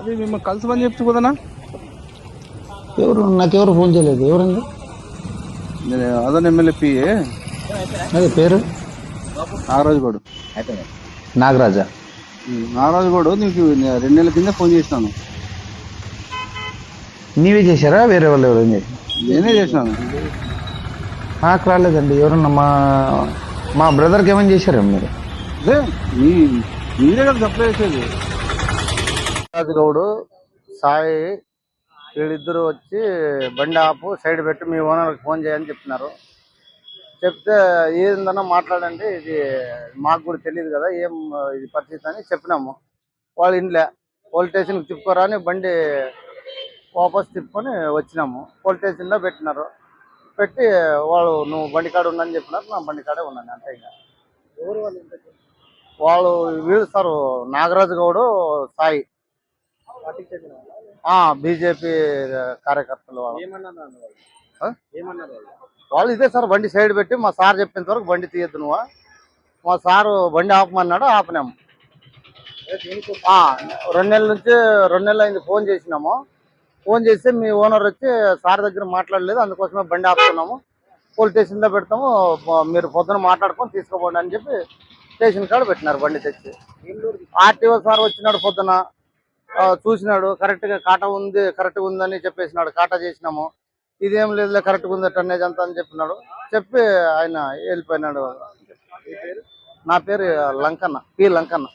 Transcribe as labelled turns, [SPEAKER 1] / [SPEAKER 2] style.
[SPEAKER 1] అది మిమ్మల్ని కలుసమని చెప్తు కదనా?
[SPEAKER 2] నాకెవరు ఫోన్ చేయలేదు. ఎవరండి?
[SPEAKER 1] అదన ఎమ్మెల్యే పిఏ.
[SPEAKER 2] అదే పేరు
[SPEAKER 1] నాగరాజు గౌడ్.
[SPEAKER 2] నాగరాజా.
[SPEAKER 1] నాగరాజు గౌడ్ నీకు 2 నెలల కింద ఫోన్ చేసినాను.
[SPEAKER 2] నీవే చేశారా? వేరే వాళ్ళు ఎవరైనా చేశారు?
[SPEAKER 1] నేనే చేసినాను.
[SPEAKER 2] నాకు రాలేదండి. ఎవరన్నా మా బ్రదర్కి ఏమైనా చేశారా మీరు?
[SPEAKER 1] అదే మీరే కదా సప్లై చేసేది.
[SPEAKER 3] నాగరాజు గౌడ్, సాయి వీళ్ళిద్దరూ వచ్చి బండి ఆపు, సైడ్ పెట్టి మీ ఓనర్కి ఫోన్ చేయని చెప్తున్నారు. చెప్తే ఏందన్నా మాట్లాడండి, ఇది మాకు కూడా తెలియదు కదా ఏం ఇది పరిస్థితి అని చెప్పినాము. వాళ్ళు ఇంట్లో పోలీస్ స్టేషన్కి తిప్పుకోరా అని బండి వాపస్ తిప్పుకొని వచ్చినాము. పోలీస్ స్టేషన్లో పెట్టినారు. పెట్టి వాళ్ళు నువ్వు బండి కాడ ఉండని చెప్పినారు. నా బండి కాడే ఉన్నాను అంతే. ఇంకా వాళ్ళు వీళ్ళు సార్ నాగరాజు గౌడ్, సాయి బీజేపీ కార్యకర్తలు. వాళ్ళు ఇదే సార్ బండి సైడ్ పెట్టి మా సార్ చెప్పేంత వరకు బండి తీయద్దు నువ్వు, మా సారు బండి ఆపమన్నాడు, ఆపినాము. 2 నెలలు అయింది ఫోన్ చేసినాము. ఫోన్ చేస్తే మీ ఓనర్ వచ్చి సార్ దగ్గర మాట్లాడలేదు, అందుకోసమే బండి ఆపుతున్నాము, పోలీస్ స్టేషన్లో పెడతాము, మీరు పొద్దున మాట్లాడుకొని తీసుకోపోండి అని చెప్పి స్టేషన్ కాడ పెట్టినారు. బండి తెచ్చి ఆర్టీఓ సార్ వచ్చినాడు పొద్దున, చూసినాడు, కరెక్ట్గా కాటా ఉంది, కరెక్ట్గా ఉందని చెప్పేసినాడు. కాటా చేసినాము, ఇదేం లేదు కరెక్ట్గా ఉంది టన్నేజ్ అంతా అని చెప్పినాడు. చెప్పి ఆయన వెళ్ళిపోయినాడు. నా పేరు లంకన్న, పి లంకన్న.